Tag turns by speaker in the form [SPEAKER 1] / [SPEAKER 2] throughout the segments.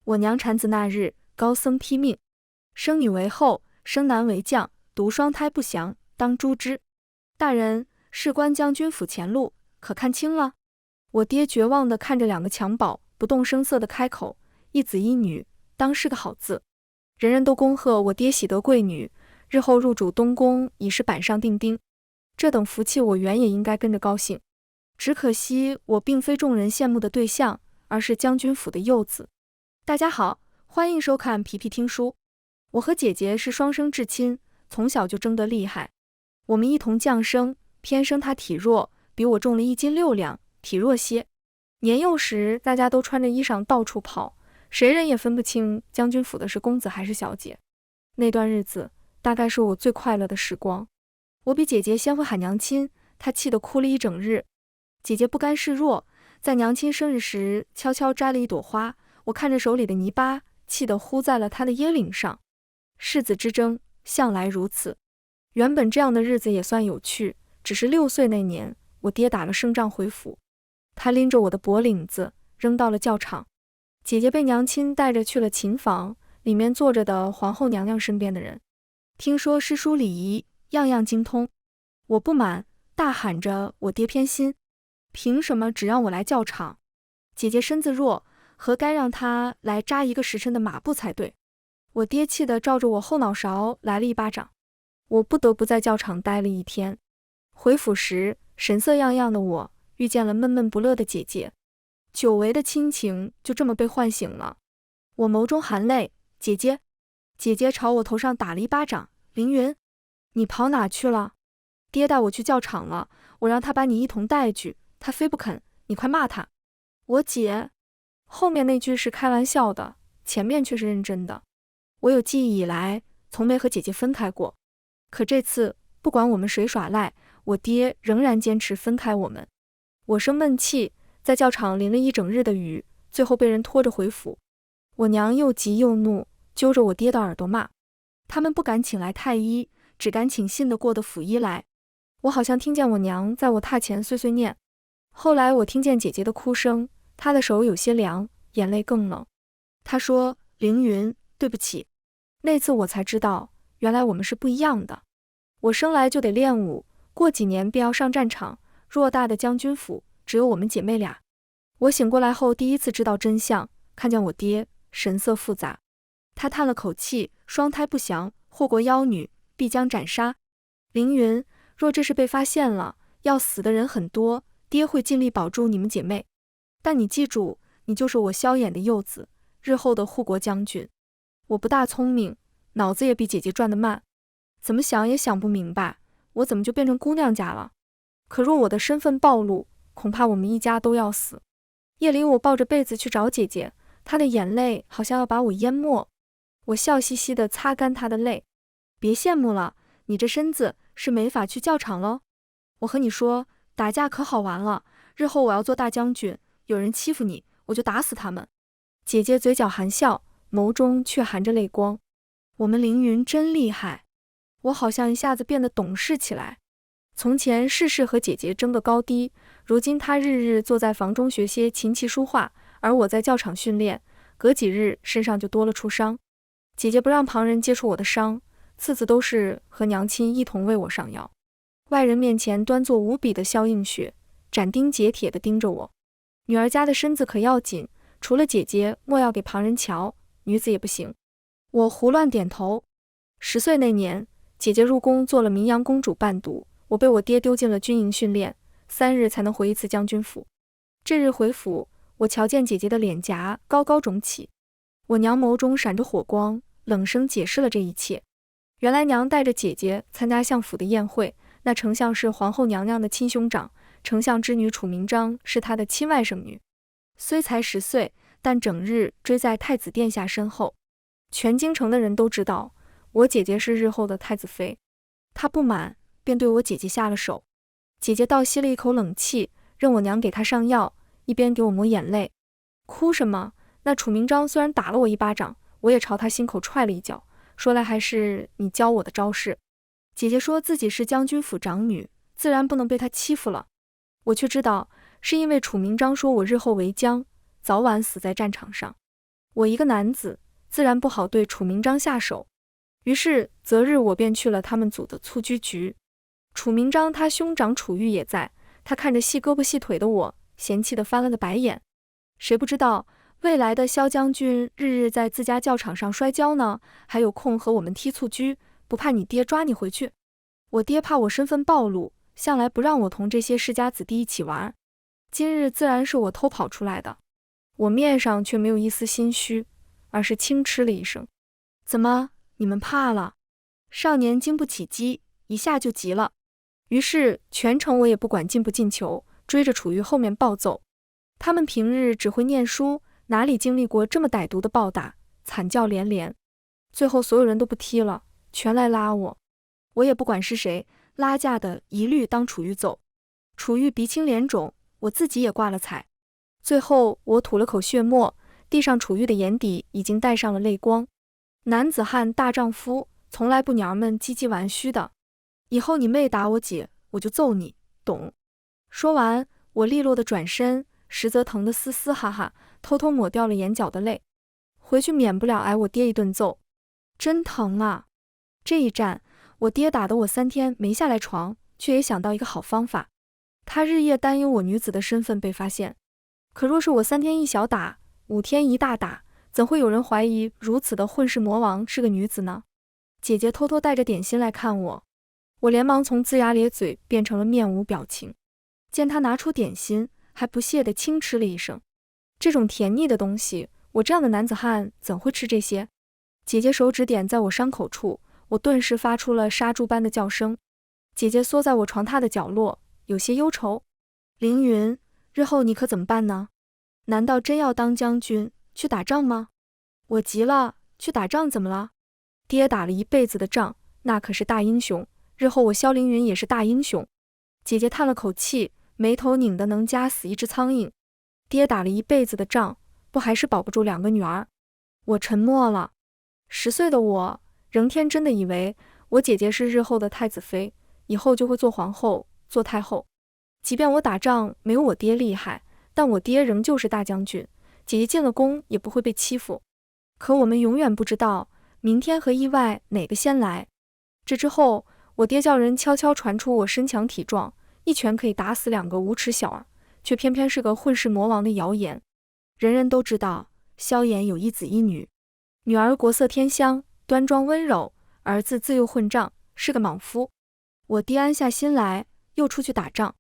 [SPEAKER 1] 我娘产子那日，高僧批命，生女为后，生男为将，独双胎不祥，当诛之。大人，事关将军府前路，可看清了？我爹绝望地看着两个襁褓，不动声色地开口：一子一女，当是个好字。人人都恭贺我爹喜得贵女，日后入主东宫已是板上钉钉。这等福气我原也应该跟着高兴，只可惜我并非众人羡慕的对象，而是将军府的幼子。大家好，欢迎收看皮皮听书。我和姐姐是双生至亲，从小就争得厉害。我们一同降生，偏生她体弱，比我重了1斤6两，体弱些。年幼时大家都穿着衣裳到处跑，谁人也分不清将军府的是公子还是小姐。那段日子大概是我最快乐的时光。我比姐姐先会喊娘亲，她气得哭了一整日。姐姐不甘示弱，在娘亲生日时悄悄摘了一朵花，我看着手里的泥巴，气得呼在了她的衣领上。世子之争向来如此，原本这样的日子也算有趣，只是6岁那年，我爹打了胜仗回府，他拎着我的脖领子扔到了教场。姐姐被娘亲带着去了琴房，里面坐着的皇后娘娘身边的人，听说诗书礼仪样样精通。我不满，大喊着我爹偏心，凭什么只让我来教场？姐姐身子弱，何该让她来扎1个时辰的马步才对。我爹气得照着我后脑勺来了一巴掌，我不得不在教场待了1天。回府时，神色样样的我遇见了闷闷不乐的姐姐，久违的亲情就这么被唤醒了。我眸中含泪，姐姐。姐姐朝我头上打了一巴掌，凌云，你跑哪去了？爹带我去教场了，我让他把你一同带去，他非不肯，你快骂他。我姐，后面那句是开玩笑的，前面却是认真的。我有记忆以来，从没和姐姐分开过，可这次不管我们谁耍赖，我爹仍然坚持分开我们。我生闷气，在教场淋了一整日的雨，最后被人拖着回府。我娘又急又怒，揪着我爹的耳朵骂。他们不敢请来太医，只敢请信得过的府医来。我好像听见我娘在我榻前碎碎念。后来我听见姐姐的哭声，她的手有些凉，眼泪更冷。她说：凌云，对不起。那次我才知道，原来我们是不一样的。我生来就得练武，过几年便要上战场，偌大的将军府只有我们姐妹俩。我醒过来后第一次知道真相，看见我爹神色复杂，他叹了口气，双胎不祥，祸国妖女，必将斩杀。凌云，若这事被发现了，要死的人很多，爹会尽力保住你们姐妹。但你记住，你就是我萧衍的幼子，日后的护国将军。我不大聪明，脑子也比姐姐转得慢，怎么想也想不明白，我怎么就变成姑娘家了？可若我的身份暴露，恐怕我们一家都要死。夜里我抱着被子去找姐姐，她的眼泪好像要把我淹没。我笑嘻嘻地擦干她的泪。别羡慕了，你这身子是没法去教场喽。我和你说，打架可好玩了，日后我要做大将军，有人欺负你，我就打死他们。姐姐嘴角含笑，眸中却含着泪光。我们凌云真厉害，我好像一下子变得懂事起来。从前事事和姐姐争个高低，如今她日日坐在房中学些琴棋书画，而我在教场训练，隔几日身上就多了处伤。姐姐不让旁人接触我的伤，次次都是和娘亲一同为我上药。外人面前端坐无比的萧映雪，斩钉截铁地盯着我。女儿家的身子可要紧，除了姐姐莫要给旁人瞧，女子也不行。我胡乱点头。10岁那年，姐姐入宫做了明阳公主伴读，我被我爹丢进了军营训练，3日才能回一次将军府。这日回府，我瞧见姐姐的脸颊高高肿起，我娘眸中闪着火光，冷声解释了这一切。原来娘带着姐姐参加相府的宴会，那丞相是皇后娘娘的亲兄长，丞相之女楚明章是她的亲外甥女，虽才10岁，但整日追在太子殿下身后。全京城的人都知道，我姐姐是日后的太子妃。她不满，便对我姐姐下了手。姐姐倒吸了一口冷气，任我娘给她上药，一边给我抹眼泪。哭什么？那楚明章虽然打了我一巴掌，我也朝他心口踹了一脚，说来还是你教我的招式。姐姐说自己是将军府长女，自然不能被他欺负了。我却知道，是因为楚明章说我日后为将，早晚死在战场上。我一个男子，自然不好对楚明章下手。于是择日我便去了他们组的蹴鞠局。楚明章他兄长楚玉也在，他看着细胳膊细腿的我，嫌弃地翻了个白眼。谁不知道未来的萧将军日日在自家教场上摔跤呢，还有空和我们踢蹴鞠，不怕你爹抓你回去？我爹怕我身份暴露，向来不让我同这些世家子弟一起玩。今日自然是我偷跑出来的。我面上却没有一丝心虚，而是轻嗤了一声。怎么，你们怕了？少年经不起激，一下就急了。于是全程我也不管进不进球，追着楚玉后面暴揍。他们平日只会念书，哪里经历过这么歹毒的暴打，惨叫连连。最后所有人都不踢了，全来拉我。我也不管是谁，拉架的一律当楚玉揍。楚玉鼻青脸肿，我自己也挂了彩。最后我吐了口血沫，地上楚玉的眼底已经带上了泪光。男子汉大丈夫，从来不娘们唧唧玩虚的。以后你妹打我姐，我就揍你，懂？说完，我利落的转身，实则疼得嘶嘶哈哈，偷偷抹掉了眼角的泪。回去免不了挨我爹一顿揍，真疼啊！这一战，我爹打得我3天没下来床，却也想到一个好方法。他日夜担忧我女子的身份被发现。可若是我3天一小打，5天一大打，怎会有人怀疑如此的混世魔王是个女子呢？姐姐偷偷带着点心来看我，我连忙从龇牙咧嘴变成了面无表情。见她拿出点心，还不屑地轻嗤了一声。这种甜腻的东西，我这样的男子汉怎会吃这些？姐姐手指点在我伤口处，我顿时发出了杀猪般的叫声。姐姐缩在我床榻的角落，有些忧愁。凌云，日后你可怎么办呢？难道真要当将军去打仗吗？我急了，去打仗怎么了？爹打了一辈子的仗，那可是大英雄，日后我萧凌云也是大英雄。姐姐叹了口气，眉头拧得能夹死一只苍蝇。爹打了一辈子的仗，不还是保不住2个女儿？我沉默了。10岁的我仍天真的以为我姐姐是日后的太子妃，以后就会做皇后，做太后。即便我打仗没有我爹厉害，但我爹仍旧是大将军，姐姐进了宫也不会被欺负。可我们永远不知道明天和意外哪个先来。这之后，我爹叫人悄悄传出我身强体壮，一拳可以打死2个无耻小儿，却偏偏是个混世魔王的谣言。人人都知道萧衍有1子1女，女儿国色天香，端庄温柔，儿子自幼混账，是个莽夫。我爹安下心来，又出去打仗。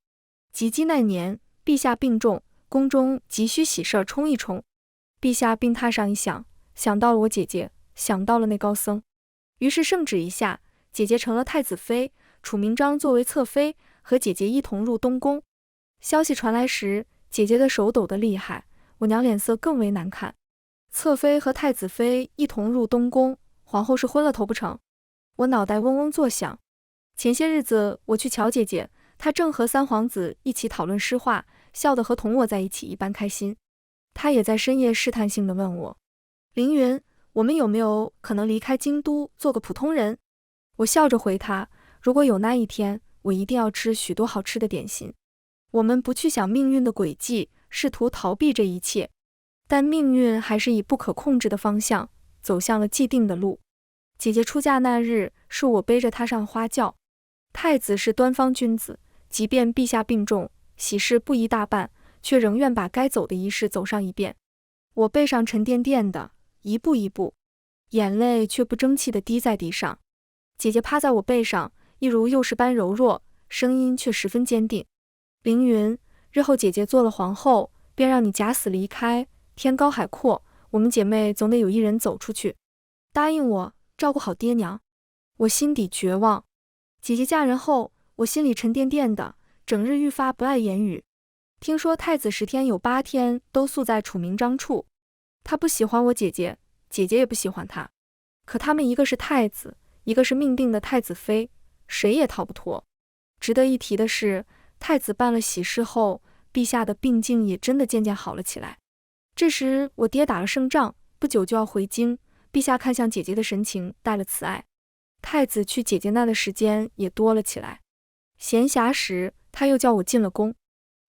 [SPEAKER 1] 及笄那年，陛下病重，宫中急需喜事冲一冲。陛下病榻上一想，想到了我姐姐，想到了那高僧，于是圣旨一下，姐姐成了太子妃，楚明章作为侧妃，和姐姐一同入东宫。消息传来时，姐姐的手抖得厉害，我娘脸色更为难看。侧妃和太子妃一同入东宫，皇后是昏了头不成？我脑袋嗡嗡作响。前些日子我去瞧姐姐，她正和3皇子一起讨论诗画，笑得和同我在一起一般开心。她也在深夜试探性地问我，凌云，我们有没有可能离开京都，做个普通人？我笑着回她，如果有那一天，我一定要吃许多好吃的点心。我们不去想命运的轨迹，试图逃避这一切，但命运还是以不可控制的方向走向了既定的路。姐姐出嫁那日，是我背着她上花轿。太子是端方君子，即便陛下病重，喜事不宜大办，却仍愿把该走的仪式走上一遍。我背上沉甸甸的，一步一步，眼泪却不争气地滴在地上。姐姐趴在我背上，一如幼时般柔弱，声音却十分坚定。凌云，日后姐姐做了皇后，便让你假死离开，天高海阔，我们姐妹总得有一人走出去。答应我，照顾好爹娘。我心底绝望。姐姐嫁人后，我心里沉甸甸的，整日愈发不爱言语。听说太子10天有8天都宿在楚明章处，他不喜欢我姐姐，姐姐也不喜欢他。可他们一个是太子，一个是命定的太子妃，谁也逃不脱。值得一提的是，太子办了喜事后，陛下的病境也真的渐渐好了起来。这时我爹打了胜仗，不久就要回京，陛下看向姐姐的神情带了慈爱，太子去姐姐那的时间也多了起来。闲暇时，他又叫我进了宫。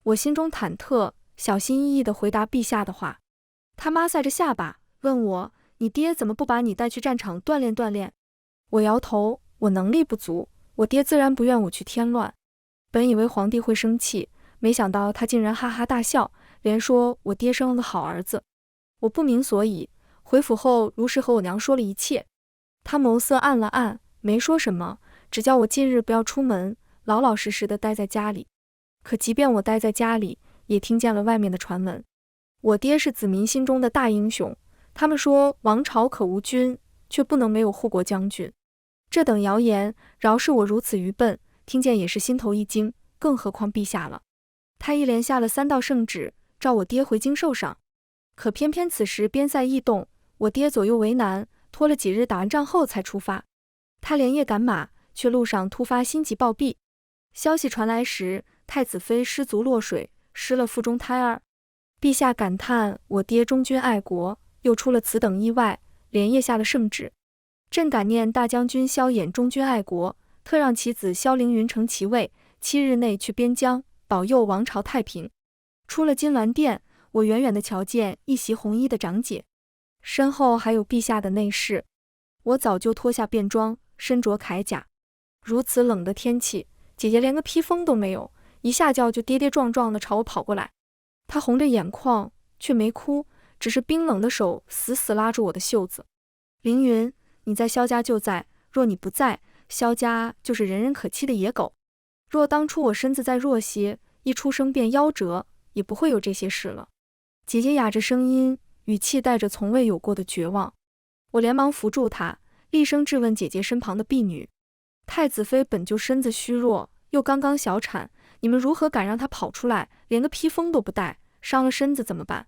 [SPEAKER 1] 我心中忐忑，小心翼翼地回答陛下的话。他抹挲着下巴，问我你爹怎么不把你带去战场锻炼锻炼。我摇头，我能力不足，我爹自然不愿我去添乱。本以为皇帝会生气，没想到他竟然哈哈大笑，连说我爹生了个好儿子。我不明所以，回府后如实和我娘说了一切。他眸色暗了暗，没说什么，只叫我近日不要出门，老老实实的待在家里。可即便我待在家里，也听见了外面的传闻。我爹是子民心中的大英雄，他们说王朝可无君，却不能没有护国将军。这等谣言，饶是我如此愚笨，听见也是心头一惊，更何况陛下了。他一连下了3道圣旨，召我爹回京受赏。可偏偏此时边塞异动，我爹左右为难，拖了几日打完仗后才出发。他连夜赶马，却路上突发心急暴毙。消息传来时，太子妃失足落水，失了腹中胎儿。陛下感叹我爹忠君爱国，又出了此等意外，连夜下了圣旨。朕感念大将军萧衍忠君爱国，特让其子萧凌云承其位，7日内去边疆，保佑王朝太平。出了金銮殿，我远远地瞧见一袭红衣的长姐，身后还有陛下的内侍。我早就脱下便装，身着铠甲。如此冷的天气，姐姐连个披风都没有，一下轿就跌跌撞撞地朝我跑过来。她红着眼眶，却没哭，只是冰冷的手死死拉住我的袖子。凌云，你在萧家就在，若你不在，萧家就是人人可欺的野狗。若当初我身子再弱些，一出生便夭折，也不会有这些事了。姐姐哑着声音，语气带着从未有过的绝望。我连忙扶住她，厉声质问姐姐身旁的婢女：太子妃本就身子虚弱，又刚刚小产，你们如何敢让她跑出来，连个披风都不带，伤了身子怎么办？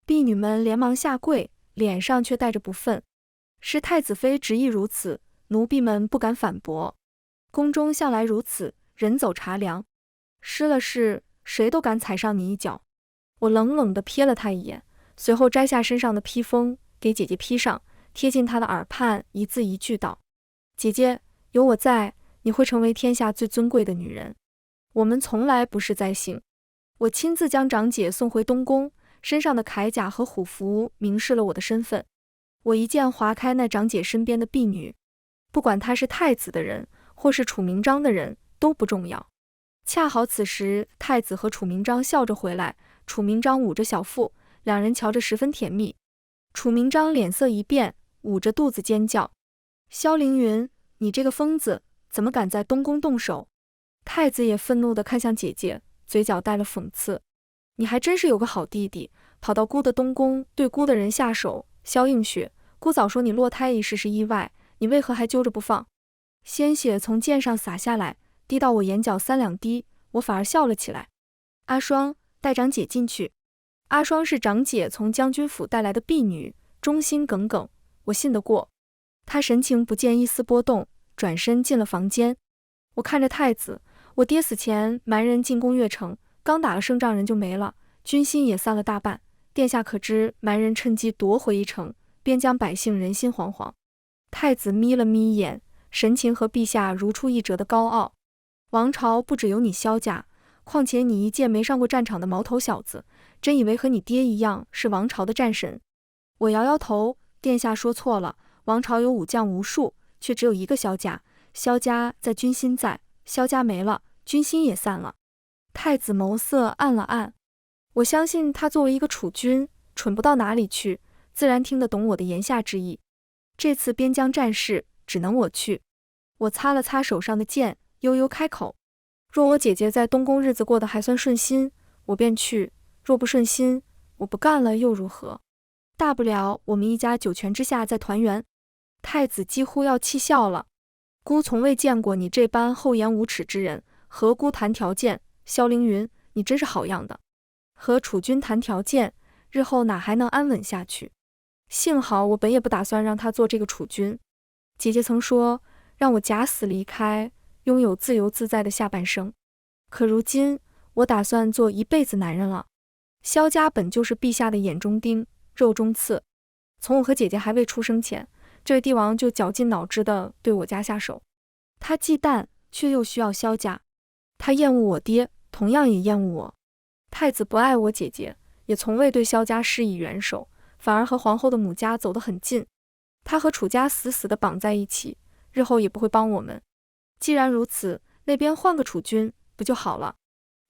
[SPEAKER 1] 婢女们连忙下跪，脸上却带着不忿。是太子妃执意如此，奴婢们不敢反驳。宫中向来如此，人走茶凉，失了势，谁都敢踩上你一脚。我冷冷地瞥了她一眼，随后摘下身上的披风，给姐姐披上，贴近她的耳畔，一字一句道：姐姐，有我在，你会成为天下最尊贵的女人。我们从来不是在行。我亲自将长姐送回东宫，身上的铠甲和虎符明示了我的身份。我一剑划开那长姐身边的婢女，不管她是太子的人，或是楚明章的人，都不重要。恰好此时，太子和楚明章笑着回来，楚明章捂着小腹，两人瞧着十分甜蜜。楚明章脸色一变，捂着肚子尖叫：萧凌云，你这个疯子，怎么敢在东宫动手？太子也愤怒地看向姐姐，嘴角带了讽刺：你还真是有个好弟弟，跑到姑的东宫对姑的人下手。萧映雪，姑早说你落胎一事是意外，你为何还揪着不放？鲜血从剑上洒下来，滴到我眼角3两滴，我反而笑了起来。阿双，带长姐进去。阿双是长姐从将军府带来的婢女，忠心耿耿，我信得过。她神情不见一丝波动，转身进了房间。我看着太子，我爹死前蛮人进攻越城，刚打了胜仗人就没了，军心也散了大半。殿下可知蛮人趁机夺回一城，边疆百姓人心惶惶。太子眯了眯眼，神情和陛下如出一辙的高傲。王朝不只有你萧家，况且你一介没上过战场的毛头小子，真以为和你爹一样是王朝的战神？我摇摇头，殿下说错了，王朝有武将无数，却只有一个萧家，萧家在军心在，萧家没了，军心也散了。太子眸色暗了暗。我相信他作为一个储君，蠢不到哪里去，自然听得懂我的言下之意。这次边疆战事，只能我去。我擦了擦手上的剑，悠悠开口：若我姐姐在东宫日子过得还算顺心，我便去；若不顺心，我不干了又如何？大不了我们一家九泉之下再团圆。太子几乎要气笑了。姑从未见过你这般厚颜无耻之人，和姑谈条件？萧凌云，你真是好样的。和储君谈条件，日后哪还能安稳下去？幸好我本也不打算让他做这个储君。姐姐曾说让我假死离开，拥有自由自在的下半生。可如今我打算做一辈子男人了。萧家本就是陛下的眼中钉，肉中刺。从我和姐姐还未出生前，这位帝王就绞尽脑汁地对我家下手。他忌惮，却又需要萧家。他厌恶我爹，同样也厌恶我。太子不爱我姐姐，也从未对萧家施以援手，反而和皇后的母家走得很近。他和楚家死死地绑在一起，日后也不会帮我们。既然如此，那边换个楚君不就好了？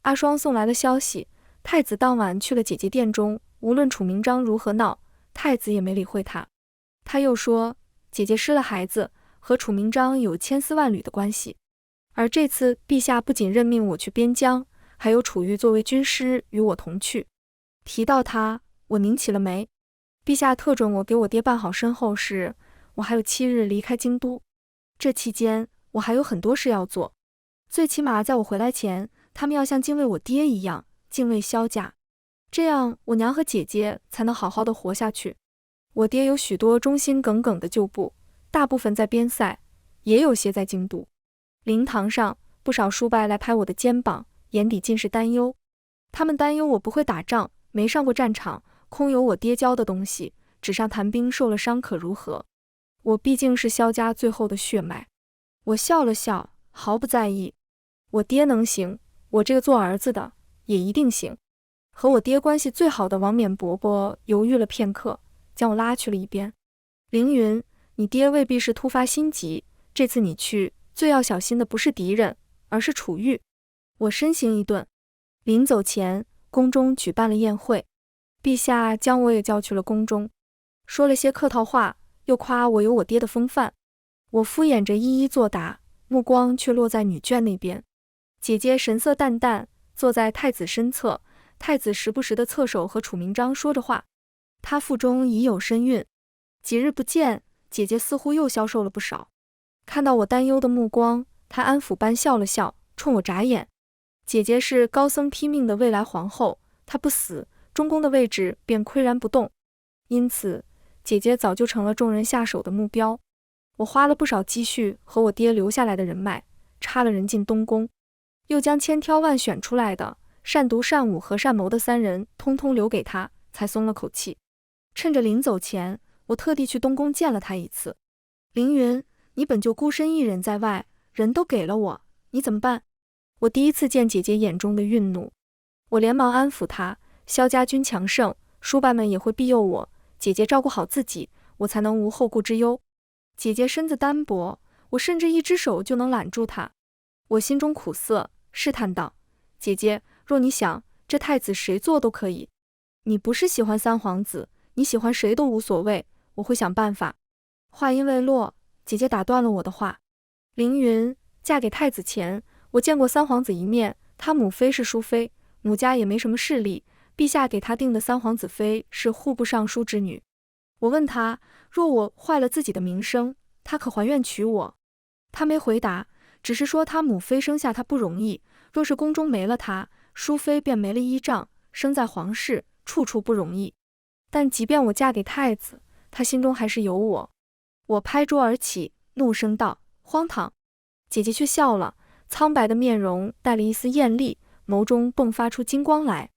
[SPEAKER 1] 阿双送来的消息，太子当晚去了姐姐殿中，无论楚明章如何闹，太子也没理会他。他又说，姐姐失了孩子，和楚明章有千丝万缕的关系。而这次陛下不仅任命我去边疆，还有楚玉作为军师与我同去。提到他，我拧起了眉。陛下特准我给我爹办好身后事，我还有7日离开京都。这期间，我还有很多事要做。最起码在我回来前，他们要像敬畏我爹一样敬畏萧家，这样我娘和姐姐才能好好的活下去。我爹有许多忠心耿耿的旧部，大部分在边塞，也有些在京都。灵堂上，不少叔伯来拍我的肩膀，眼底尽是担忧。他们担忧我不会打仗，没上过战场，空有我爹教的东西，纸上谈兵受了伤可如何？我毕竟是萧家最后的血脉。我笑了笑，毫不在意。我爹能行，我这个做儿子的也一定行。和我爹关系最好的王冕伯伯犹豫了片刻，将我拉去了一边。凌云，你爹未必是突发心急，这次你去，最要小心的不是敌人，而是楚玉。我身形一顿。临走前，宫中举办了宴会，陛下将我也叫去了宫中，说了些客套话，又夸我有我爹的风范。我敷衍着一一作答，目光却落在女眷那边。姐姐神色淡淡，坐在太子身侧，太子时不时地侧手和楚明章说着话。他腹中已有身孕，几日不见，姐姐似乎又消瘦了不少。看到我担忧的目光，她安抚般笑了笑，冲我眨眼。姐姐是高僧批命的未来皇后，她不死，中宫的位置便岿然不动，因此姐姐早就成了众人下手的目标。我花了不少积蓄和我爹留下来的人脉，插了人进东宫，又将千挑万选出来的善读善武和善谋的3人通通留给他，才松了口气。趁着临走前，我特地去东宫见了他一次。凌云，你本就孤身一人在外，人都给了我，你怎么办？我第一次见姐姐眼中的愠怒，我连忙安抚她，萧家军强盛，叔伯们也会庇佑我，姐姐照顾好自己，我才能无后顾之忧。姐姐身子单薄，我甚至一只手就能揽住她。我心中苦涩，试探道，姐姐，若你想，这太子谁做都可以。你不是喜欢三皇子，你喜欢谁都无所谓，我会想办法。话音未落，姐姐打断了我的话。凌云，嫁给太子前，我见过三皇子一面，他母妃是淑妃，母家也没什么势力，陛下给他定的三皇子妃是户部尚书之女。我问他，若我坏了自己的名声，他可还愿娶我？他没回答，只是说他母妃生下他不容易，若是宫中没了他，淑妃便没了依仗，生在皇室，处处不容易。但即便我嫁给太子，他心中还是有我。我拍桌而起，怒声道，荒唐！姐姐却笑了，苍白的面容带了一丝艳丽，眸中迸发出金光来。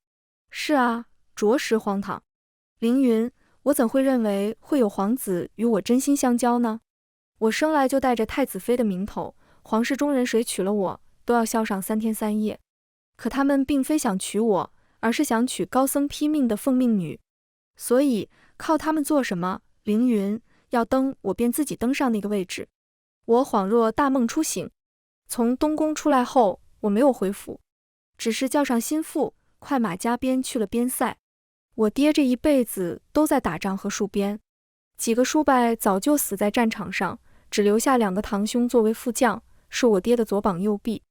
[SPEAKER 1] 是啊，着实荒唐。凌云，我怎会认为会有皇子与我真心相交呢？我生来就带着太子妃的名头，皇室中人谁娶了我，都要笑上3天3夜。可他们并非想娶我，而是想娶高僧批命的奉命女。所以靠他们做什么？凌云，要登我便自己登上那个位置。我恍若大梦初醒，从东宫出来后，我没有回府，只是叫上心腹，快马加鞭去了边塞。我爹这一辈子都在打仗和戍边，几个叔伯早就死在战场上，只留下2个堂兄作为副将，是我爹的左膀右臂。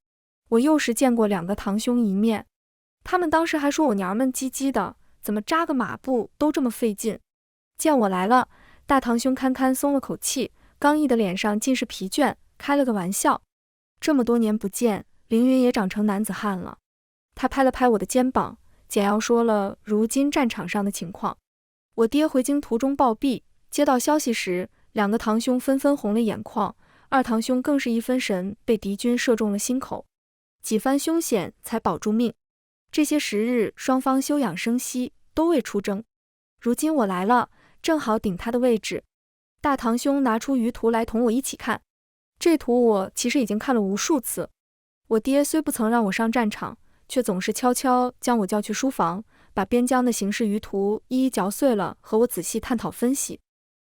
[SPEAKER 1] 我幼时见过2个堂兄一面，他们当时还说我娘们唧唧的，怎么扎个马步都这么费劲。见我来了，大堂兄堪堪松了口气，刚毅的脸上尽是疲倦，开了个玩笑。这么多年不见，凌云也长成男子汉了。他拍了拍我的肩膀，简要说了如今战场上的情况。我爹回京途中暴毙，接到消息时，2个堂兄纷纷红了眼眶，二堂兄更是一分神，被敌军射中了心口，几番凶险才保住命。这些时日，双方休养生息，都未出征。如今我来了，正好顶他的位置。大堂兄拿出舆图来同我一起看，这图我其实已经看了无数次。我爹虽不曾让我上战场，却总是悄悄将我叫去书房，把边疆的形势舆图一一嚼碎了，和我仔细探讨分析。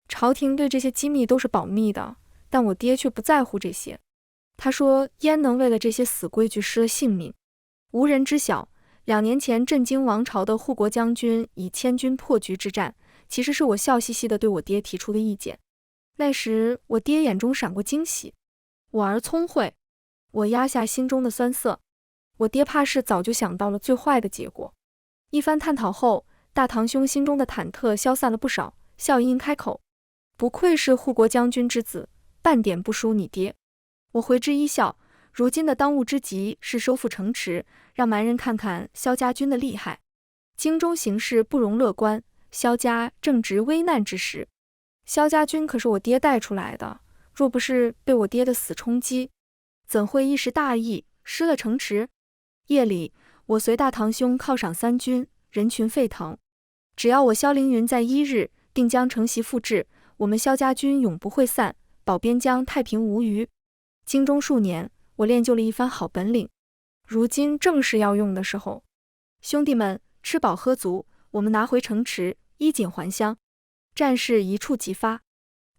[SPEAKER 1] 朝廷对这些机密都是保密的，但我爹却不在乎这些。他说焉能为了这些死规矩失了性命？无人知晓，2年前震惊王朝的护国将军以千军破局之战，其实是我笑嘻嘻地对我爹提出的意见。那时我爹眼中闪过惊喜，我儿聪慧。我压下心中的酸涩，我爹怕是早就想到了最坏的结果。一番探讨后，大堂兄心中的忐忑消散了不少，笑吟吟开口：不愧是护国将军之子，半点不输你爹。我回之一笑，如今的当务之急是收复城池，让蛮人看看萧家军的厉害。京中形势不容乐观，萧家正值危难之时。萧家军可是我爹带出来的，若不是被我爹的死冲击，怎会一时大意失了城池？夜里，我随大堂兄犒赏3军，人群沸腾。只要我萧凌云在1日定将承袭复制，我们萧家军永不会散，保边疆太平无虞。京中数年，我练就了一番好本领，如今正是要用的时候。兄弟们，吃饱喝足，我们拿回城池，衣锦还乡。战事一触即发。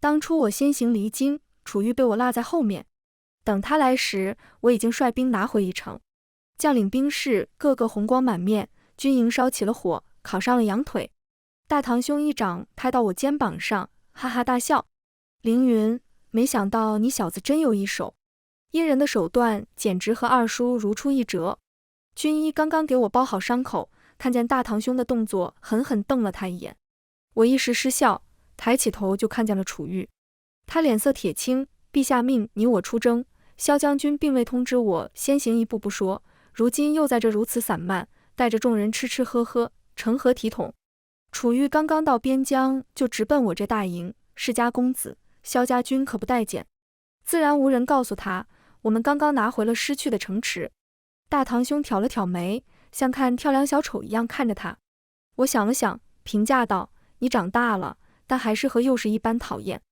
[SPEAKER 1] 当初我先行离京，楚玉被我落在后面。等他来时，我已经率兵拿回一城。将领兵士个个红光满面，军营烧起了火，烤上了羊腿。大堂兄一掌拍到我肩膀上，哈哈大笑：凌云，没想到你小子真有一手。阴人的手段简直和二叔如出一辙。军医刚刚给我包好伤口，看见大堂兄的动作，狠狠瞪了他一眼。我一时失笑，抬起头就看见了楚玉。他脸色铁青：陛下命你我出征，萧将军并未通知我先行一步不说，如今又在这如此散漫，带着众人吃吃喝喝，成何体统？楚玉刚刚到边疆，就直奔我这大营，世家公子，萧家军可不待见。自然无人告诉他，我们刚刚拿回了失去的城池。大堂兄挑了挑眉，像看跳梁小丑一样看着他。我想了想，评价道：你长大了，但还是和幼时一般讨厌。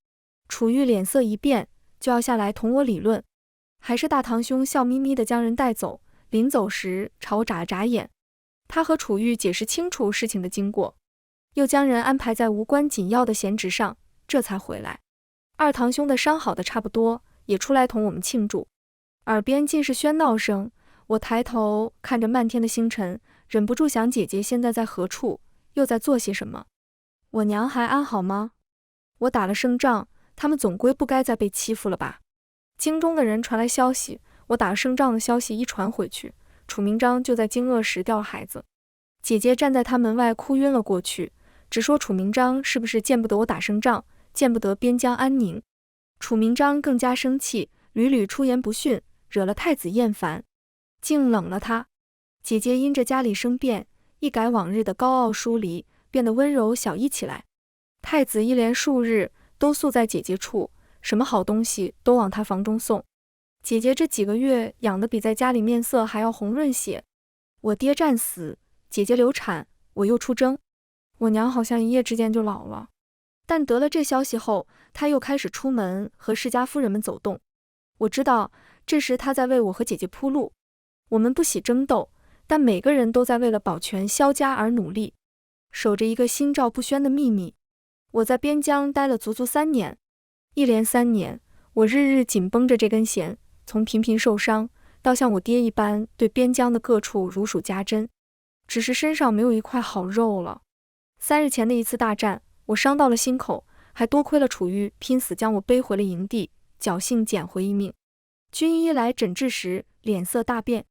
[SPEAKER 1] 楚玉脸色一变，就要下来同我理论。还是大堂兄笑眯眯地将人带走，临走时朝我眨了眨眼。他和楚玉解释清楚事情的经过，又将人安排在无关紧要的闲职上，这才回来。二堂兄的伤好的差不多，也出来同我们庆祝。耳边尽是喧闹声，我抬头看着漫天的星辰，忍不住想姐姐现在在何处，又在做些什么。我娘还安好吗？我打了胜仗，他们总归不该再被欺负了吧？京中的人传来消息，我打了胜仗的消息一传回去，楚明章就在惊愕时掉了孩子。姐姐站在他门外哭晕了过去，只说楚明章是不是见不得我打胜仗，见不得边疆安宁。楚明章更加生气，屡屡出言不逊，惹了太子厌烦，竟冷了他。姐姐因着家里生变，一改往日的高傲疏离，变得温柔小意起来。太子一连数日都宿在姐姐处，什么好东西都往她房中送。姐姐这几个月养得比在家里面色还要红润些。我爹战死，姐姐流产，我又出征，我娘好像一夜之间就老了。但得了这消息后，她又开始出门和世家夫人们走动。我知道这时她在为我和姐姐铺路。我们不喜争斗，但每个人都在为了保全萧家而努力，守着一个心照不宣的秘密。我在边疆待了足足3年，一连3年，我日日紧绷着这根弦，从频频受伤，到像我爹一般对边疆的各处如数家珍，只是身上没有一块好肉了。3日前的一次大战，我伤到了心口，还多亏了楚玉拼死将我背回了营地，侥幸捡回一命。军医来诊治时，脸色大变。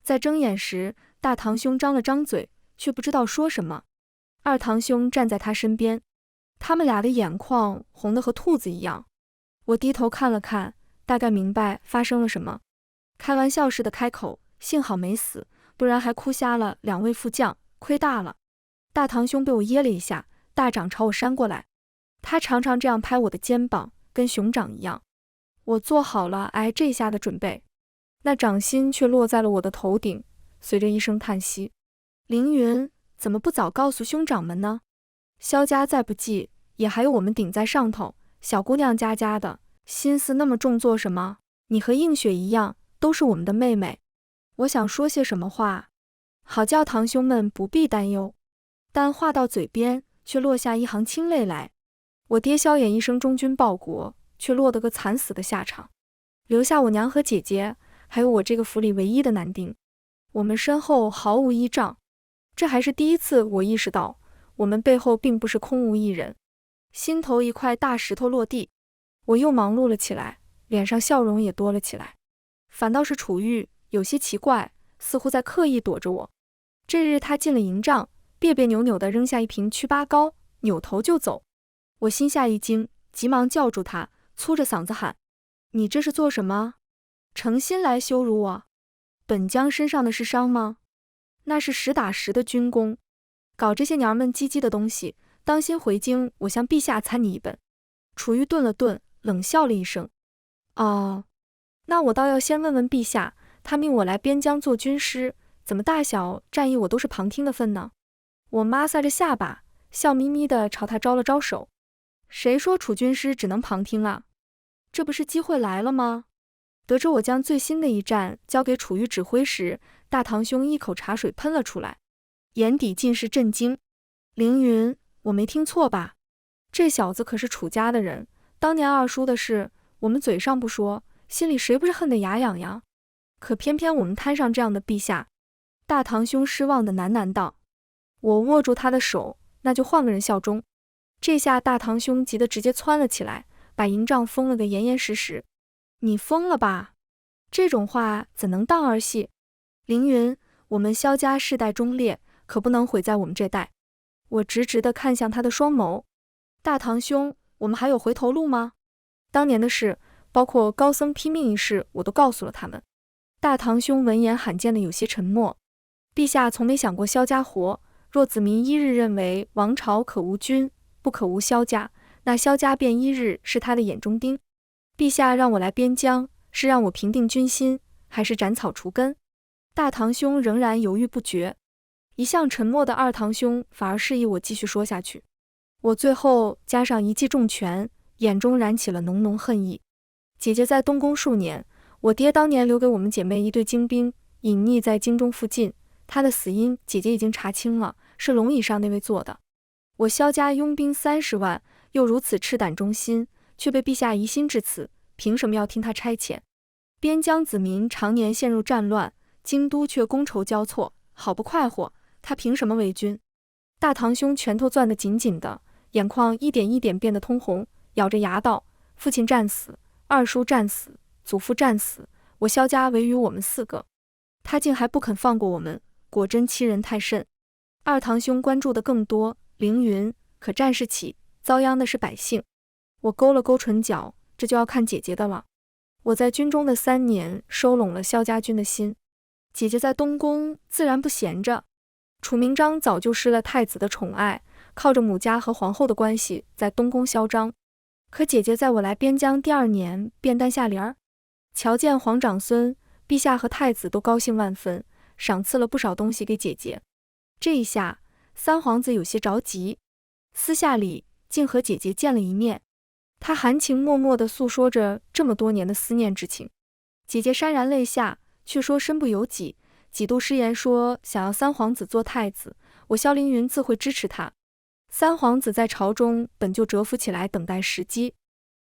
[SPEAKER 1] 在睁眼时，大堂兄张了张嘴，却不知道说什么。二堂兄站在他身边，他们俩的眼眶红得和兔子一样。我低头看了看，大概明白发生了什么，开玩笑似的开口：幸好没死，不然还哭瞎了2位副将，亏大了。大堂兄被我噎了一下，大掌朝我扇过来。他常常这样拍我的肩膀，跟熊掌一样。我做好了挨这下的准备，那掌心却落在了我的头顶，随着一声叹息。凌云，怎么不早告诉兄长们呢？萧家再不济，也还有我们顶在上头，小姑娘家家的，心思那么重做什么？你和映雪一样，都是我们的妹妹。我想说些什么话，好叫堂兄们不必担忧。但话到嘴边，却落下一行清泪来。我爹萧衍一生忠君报国，却落得个惨死的下场，留下我娘和姐姐，还有我这个府里唯一的男丁。我们身后毫无依仗，这还是第一次我意识到，我们背后并不是空无一人。心头一块大石头落地，我又忙碌了起来，脸上笑容也多了起来。反倒是楚玉有些奇怪，似乎在刻意躲着我。这日他进了营帐，别别扭扭地扔下一瓶祛疤膏，扭头就走。我心下一惊，急忙叫住他，粗着嗓子喊：“你这是做什么？诚心来羞辱我？本将身上的是伤吗？那是实打实的军功，搞这些娘们唧唧的东西，当心回京我向陛下参你一本。”楚玉顿了顿，冷笑了一声：“哦，那我倒要先问问陛下，他命我来边疆做军师，怎么大小战役我都是旁听的份呢？”我抹撒着下巴，笑眯眯地朝他招了招手。谁说楚军师只能旁听啊？这不是机会来了吗？得知我将最新的一战交给楚玉指挥时，大堂兄一口茶水喷了出来，眼底尽是震惊。凌云，我没听错吧？这小子可是楚家的人，当年二叔的事，我们嘴上不说，心里谁不是恨得牙痒痒？可偏偏我们摊上这样的陛下。大堂兄失望地喃喃道。我握住他的手，那就换个人效忠。这下大堂兄急得直接窜了起来，把营帐封了个严严实实。你疯了吧？这种话怎能当儿戏？凌云，我们萧家世代忠烈，可不能毁在我们这代。我直直地看向他的双眸。大堂兄，我们还有回头路吗？当年的事，包括高僧拼命一事，我都告诉了他们。大堂兄闻言罕见的有些沉默。陛下从没想过萧家活，若子民一日认为王朝可无君，不可无萧家，那萧家便一日是他的眼中钉。陛下让我来边疆，是让我平定军心，还是斩草除根？大堂兄仍然犹豫不决。一向沉默的二堂兄反而示意我继续说下去。我最后加上一记重拳，眼中燃起了浓浓恨意。姐姐在东宫数年，我爹当年留给我们姐妹一队精兵，隐匿在京中附近。他的死因姐姐已经查清了，是龙椅上那位做的。我萧家拥兵30万，又如此赤胆忠心，却被陛下疑心至此，凭什么要听他差遣？边疆子民常年陷入战乱，京都却觥筹交错，好不快活，他凭什么为君？大堂兄拳头攥得紧紧的，眼眶一点一点变得通红，咬着牙道：“父亲战死，二叔战死，祖父战死，我萧家唯余我们4个，他竟还不肯放过我们，果真欺人太甚。”二堂兄关注的更多，凌云，可战事起，遭殃的是百姓。我勾了勾唇角，这就要看姐姐的了。我在军中的3年，收拢了萧家军的心。姐姐在东宫自然不闲着。楚明章早就失了太子的宠爱，靠着母家和皇后的关系在东宫嚣张。可姐姐在我来边疆第2年便诞下灵儿。瞧见皇长孙，陛下和太子都高兴万分，赏赐了不少东西给姐姐。这一下，三皇子有些着急，私下里竟和姐姐见了一面。他含情脉脉地诉说着这么多年的思念之情。姐姐潸然泪下，却说身不由己，几度失言说想要三皇子做太子，我萧凌云自会支持他。三皇子在朝中本就蛰伏起来等待时机，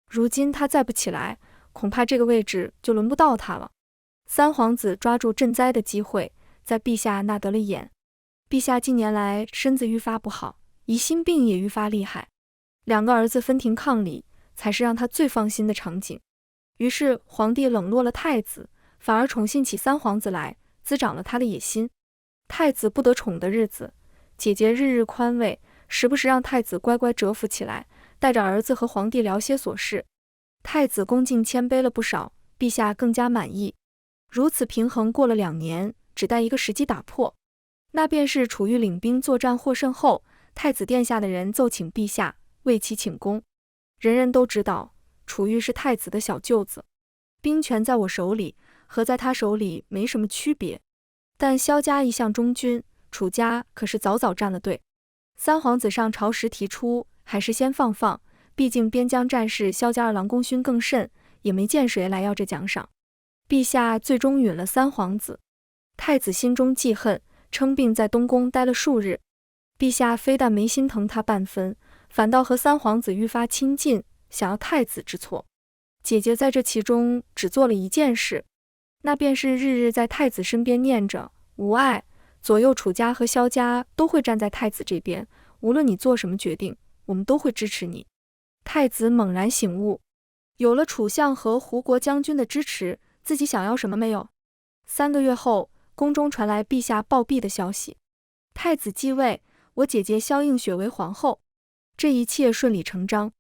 [SPEAKER 1] 如今他再不起来，恐怕这个位置就轮不到他了。三皇子抓住赈灾的机会，在陛下那得了眼。陛下近年来身子愈发不好，疑心病也愈发厉害，2个儿子分庭抗礼，才是让他最放心的场景。于是皇帝冷落了太子，反而宠信起三皇子来，滋长了他的野心。太子不得宠的日子，姐姐日日宽慰，时不时让太子乖乖蛰伏起来，带着儿子和皇帝聊些琐事。太子恭敬谦卑了不少，陛下更加满意。如此平衡过了2年，只待一个时机打破。那便是楚玉领兵作战获胜后，太子殿下的人奏请陛下为其请功。人人都知道楚玉是太子的小舅子，兵权在我手里和在他手里没什么区别。但萧家一向忠君，楚家可是早早站了队。三皇子上朝时提出还是先放，毕竟边疆战事萧家2郎功勋更甚，也没见谁来要这奖赏。陛下最终允了三皇子。太子心中记恨，称病在东宫待了数日。陛下非但没心疼他半分，反倒和三皇子愈发亲近，想要太子之错。姐姐在这其中只做了一件事，那便是日日在太子身边念着无碍，左右楚家和萧家都会站在太子这边，无论你做什么决定，我们都会支持你。太子猛然醒悟，有了楚相和胡国将军的支持，自己想要什么没有？3个月后，宫中传来陛下暴毙的消息，太子继位，我姐姐萧映雪为皇后，这一切顺理成章。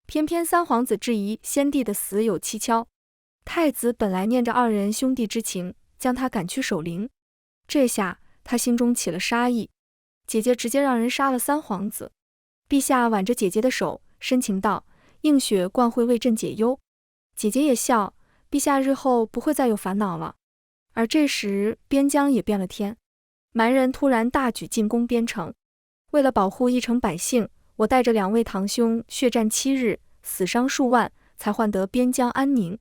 [SPEAKER 1] 偏偏三皇子质疑先帝的死有蹊跷，太子本来念着2人兄弟之情，将他赶去守陵，这下他心中起了杀意，姐姐直接让人杀了三皇子。陛下挽着姐姐的手，深情道：“映雪惯会为朕解忧。”姐姐也笑，陛下日后不会再有烦恼了。而这时边疆也变了天，蛮人突然大举进攻边城，为了保护一城百姓，我带着2位堂兄血战7日，死伤数万，才换得边疆安宁。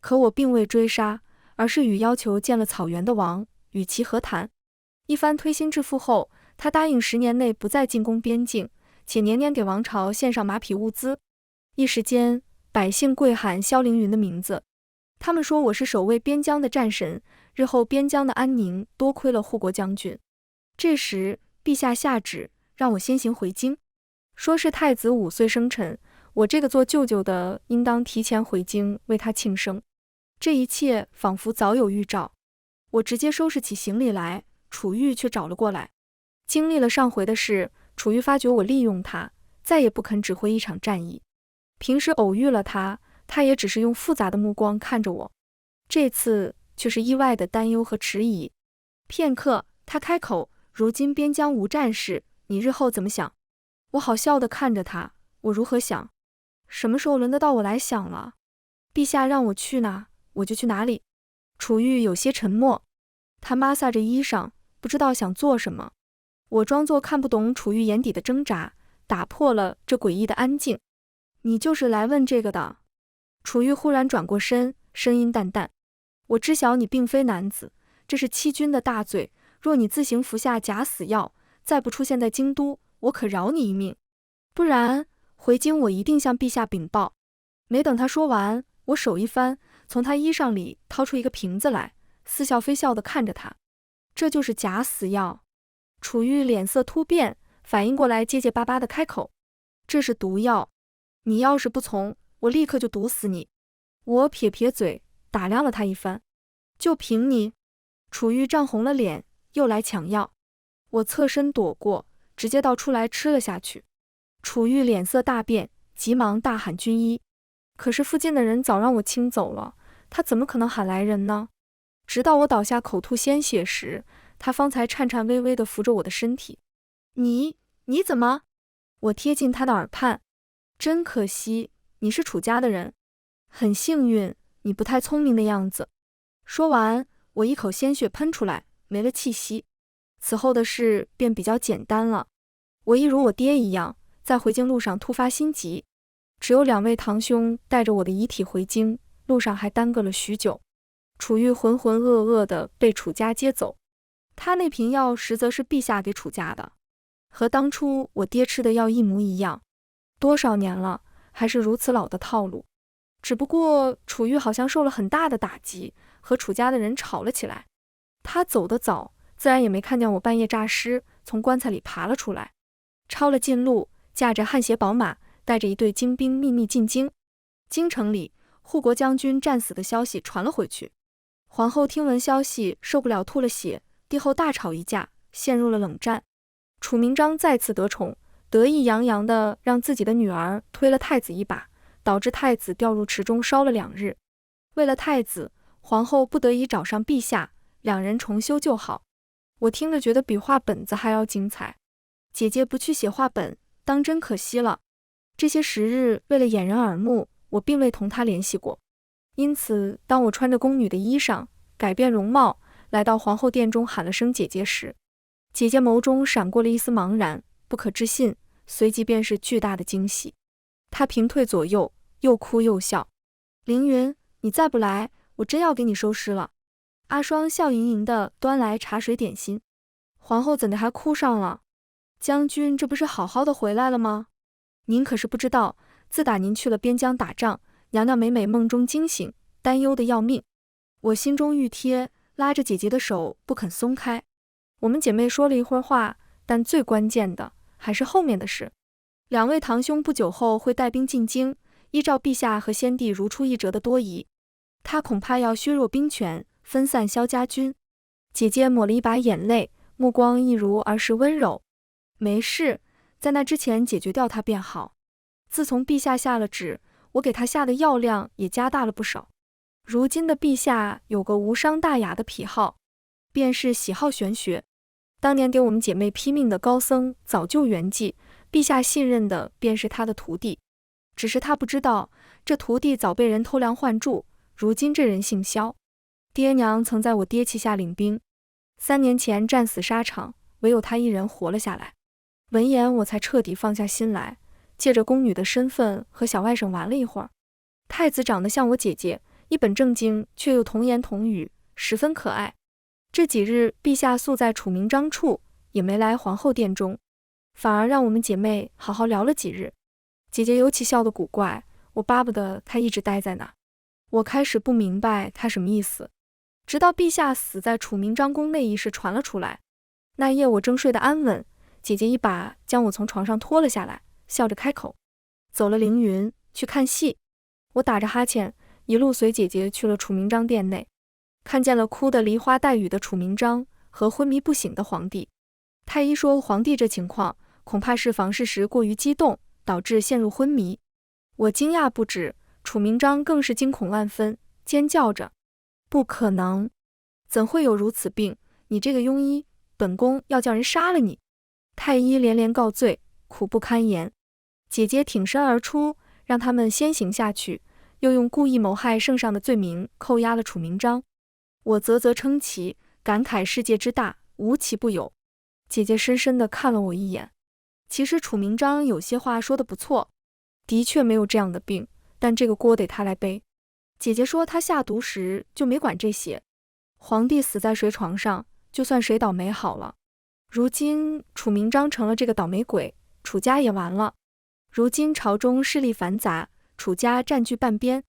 [SPEAKER 1] 可我并未追杀，而是与要求见了草原的王，与其和谈。一番推心置腹后，他答应10年内不再进攻边境，且年年给王朝献上马匹物资。一时间，百姓跪喊萧凌云的名字，他们说我是守卫边疆的战神，日后边疆的安宁多亏了护国将军。这时，陛下下旨让我先行回京，说是太子5岁生辰，我这个做舅舅的应当提前回京为他庆生。这一切仿佛早有预兆，我直接收拾起行李来，楚玉却找了过来。经历了上回的事，楚玉发觉我利用他，再也不肯指挥一场战役。平时偶遇了他，他也只是用复杂的目光看着我，这次却是意外的担忧和迟疑。片刻，他开口：“如今边疆无战事，你日后怎么想？”我好笑地看着他，我如何想？什么时候轮得到我来想了？陛下让我去哪，我就去哪里。楚玉有些沉默，他抹撒着衣裳，不知道想做什么。我装作看不懂楚玉眼底的挣扎，打破了这诡异的安静。你就是来问这个的？楚玉忽然转过身，声音淡淡：“我知晓你并非男子，这是欺君的大罪。若你自行服下假死药，再不出现在京都，我可饶你一命。不然，回京我一定向陛下禀报。”没等他说完，我手一翻，从他衣裳里掏出一个瓶子来，似笑非笑地看着他。这就是假死药。楚玉脸色突变，反应过来，结结巴巴地开口：“这是毒药，你要是不从，我立刻就毒死你。”我撇撇嘴，打量了他一番：“就凭你？”楚玉涨红了脸，又来抢药。我侧身躲过，直接倒出来吃了下去。楚玉脸色大变，急忙大喊军医。可是附近的人早让我清走了，他怎么可能喊来人呢？直到我倒下口吐鲜血时，他方才颤颤巍巍地扶着我的身体。你怎么？我贴近他的耳畔。真可惜，你是楚家的人。很幸运，你不太聪明的样子。说完，我一口鲜血喷出来，没了气息。此后的事便比较简单了。我一如我爹一样，在回京路上突发心急，只有2位堂兄带着我的遗体回京，路上还耽搁了许久。楚玉浑浑噩噩地被楚家接走，他那瓶药实则是陛下给楚家的，和当初我爹吃的药一模一样。多少年了，还是如此老的套路。只不过楚玉好像受了很大的打击，和楚家的人吵了起来。他走得早，自然也没看见我半夜诈尸，从棺材里爬了出来，抄了近路，驾着汗血宝马，带着一队精兵秘密进京。京城里，护国将军战死的消息传了回去。皇后听闻消息，受不了吐了血，帝后大吵一架，陷入了冷战。楚明章再次得宠，得意洋洋地让自己的女儿推了太子一把，导致太子掉入池中烧了2日。为了太子，皇后不得已找上陛下，2人重修旧好。我听着觉得比画本子还要精彩。姐姐不去写画本，当真可惜了。这些时日为了掩人耳目，我并未同她联系过。因此，当我穿着宫女的衣裳，改变容貌，来到皇后殿中喊了声姐姐时，姐姐眸中闪过了一丝茫然，不可置信，随即便是巨大的惊喜。她平退左右，又哭又笑：“凌云，你再不来，我真要给你收尸了。”阿双笑盈盈地端来茶水点心。皇后怎的还哭上了？将军这不是好好的回来了吗？您可是不知道，自打您去了边疆打仗，娘娘每每梦中惊醒，担忧的要命。我心中愈贴，拉着姐姐的手不肯松开。我们姐妹说了一会儿话，但最关键的还是后面的事。两位堂兄不久后会带兵进京，依照陛下和先帝如出一辙的多疑，他恐怕要削弱兵权，分散萧家军。姐姐抹了一把眼泪，目光一如儿时温柔。没事，在那之前解决掉他便好。自从陛下下了旨，我给他下的药量也加大了不少。如今的陛下有个无伤大雅的癖好，便是喜好玄学。当年给我们姐妹批命的高僧早就圆寂，陛下信任的便是他的徒弟。只是他不知道，这徒弟早被人偷梁换柱，如今这人姓萧。爹娘曾在我爹旗下领兵，3年前战死沙场，唯有他一人活了下来。闻言我才彻底放下心来，借着宫女的身份和小外甥玩了一会儿。太子长得像我姐姐，一本正经却又童言童语，十分可爱。这几日陛下宿在储明章处，也没来皇后殿中，反而让我们姐妹好好聊了几日。姐姐尤其笑得古怪，我巴不得她一直待在那。我开始不明白她什么意思，直到陛下死在储明章宫内一事传了出来。那夜我正睡得安稳，姐姐一把将我从床上拖了下来，笑着开口：走了凌云，去看戏。我打着哈欠，一路随姐姐去了储明章殿内，看见了哭得梨花带雨的储明章和昏迷不醒的皇帝。太医说皇帝这情况恐怕是房事时过于激动，导致陷入昏迷。我惊讶不止，储明章更是惊恐万分，尖叫着：不可能，怎会有如此病？你这个庸医，本宫要叫人杀了你！太医连连告罪，苦不堪言。姐姐挺身而出，让他们先行下去，又用故意谋害圣上的罪名扣押了储明章。我啧啧称奇，感慨世界之大，无奇不有。姐姐深深地看了我一眼。其实储明章有些话说得不错，的确没有这样的病，但这个锅得他来背。姐姐说他下毒时就没管这些，皇帝死在谁床上，就算谁倒霉好了。如今储明章成了这个倒霉鬼，储家也完了。如今朝中势力繁杂，储家占据半边，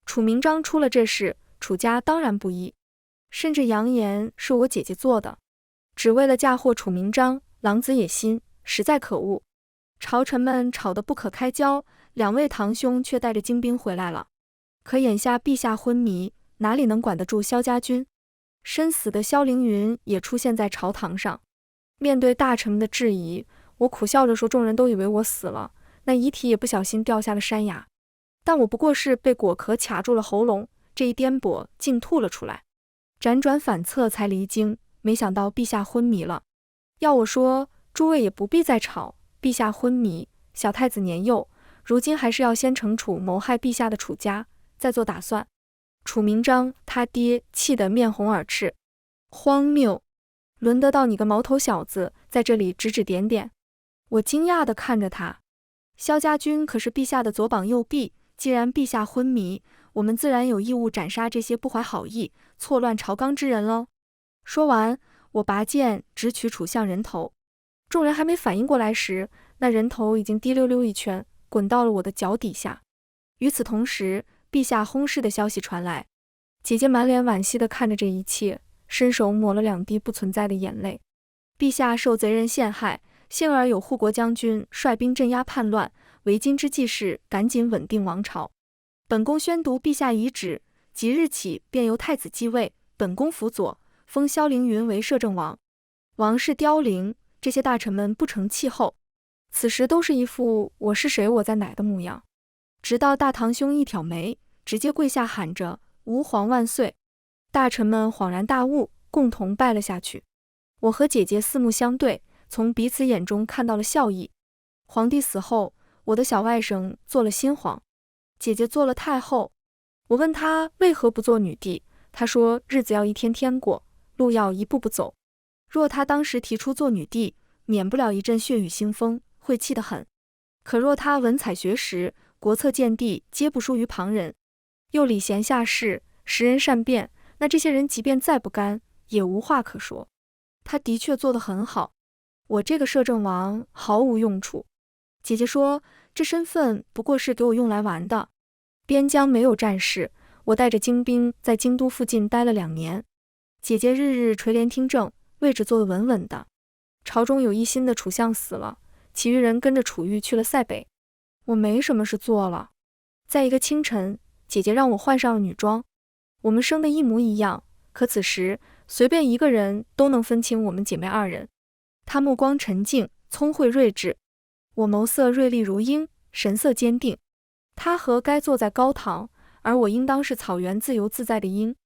[SPEAKER 1] 储明章出了这事，储家当然不依，甚至扬言是我姐姐做的，只为了嫁祸储明章，狼子野心，实在可恶。朝臣们吵得不可开交，两位堂兄却带着精兵回来了。可眼下陛下昏迷，哪里能管得住萧家军？身死的萧凌云也出现在朝堂上。面对大臣们的质疑，我苦笑着说，众人都以为我死了，那遗体也不小心掉下了山崖，但我不过是被果壳卡住了喉咙，这一颠簸竟吐了出来，辗转反侧才离京。没想到陛下昏迷了。要我说，诸位也不必再吵，陛下昏迷，小太子年幼，如今还是要先惩处谋害陛下的储家，再做打算。储明章他爹气得面红耳赤，荒谬，轮得到你个毛头小子在这里指指点点？我惊讶地看着他。萧家军可是陛下的左膀右臂，既然陛下昏迷，我们自然有义务斩杀这些不怀好意、错乱朝纲之人喽。说完，我拔剑直取储相人头。众人还没反应过来时，那人头已经滴溜溜一圈，滚到了我的脚底下。与此同时，陛下薨逝的消息传来。姐姐满脸惋惜地看着这一切，伸手抹了2滴不存在的眼泪。陛下受贼人陷害，幸而有护国将军率兵镇压叛乱，为今之计是赶紧稳定王朝。本宫宣读陛下遗旨，即日起便由太子继位，本宫辅佐，封萧凌云为摄政王。王室凋零，这些大臣们不成气候，此时都是一副我是谁我在哪的模样。直到大堂兄一挑眉，直接跪下喊着吾皇万岁。大臣们恍然大悟，共同拜了下去。我和姐姐四目相对，从彼此眼中看到了笑意。皇帝死后，我的小外甥做了新皇，姐姐做了太后。我问她为何不做女帝，她说日子要一天天过，路要一步步走。若她当时提出做女帝，免不了一阵血雨腥风，会气得很。可若她文采学识，国策见地，皆不输于旁人，又礼贤下士，识人善变，那这些人即便再不甘，也无话可说。她的确做得很好。我这个摄政王毫无用处。姐姐说，这身份不过是给我用来玩的。边疆没有战事，我带着精兵在京都附近待了2年。姐姐日日垂帘听政，位置坐得稳稳的。朝中有一心的楚相死了，其余人跟着楚玉去了塞北。我没什么事做了。在一个清晨，姐姐让我换上了女装。我们生得一模一样，可此时随便一个人都能分清我们姐妹2人。她目光沉静，聪慧睿智；我眸色锐利如鹰，神色坚定。她和该坐在高堂，而我应当是草原自由自在的鹰。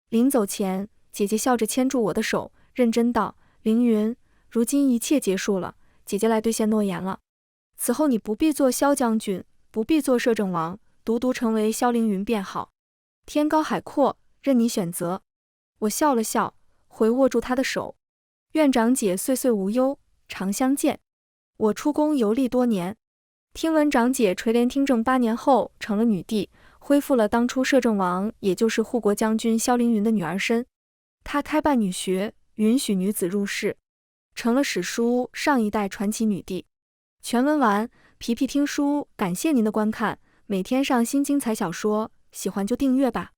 [SPEAKER 1] 临走前，姐姐笑着牵住我的手，认真道：凌云，如今一切结束了，姐姐来兑现诺言了。此后你不必做萧将军，不必做摄政王，独成为萧凌云便好。天高海阔，任你选择。我笑了笑，回握住她的手。愿长姐岁岁无忧，常相见。我出宫游历多年，听闻长姐垂帘听政8年后成了女帝，恢复了当初摄政王也就是护国将军萧凌云的女儿身。她开办女学，允许女子入仕，成了史书上一代传奇女帝。全文完，皮皮听书，感谢您的观看，每天上新精彩小说，喜欢就订阅吧。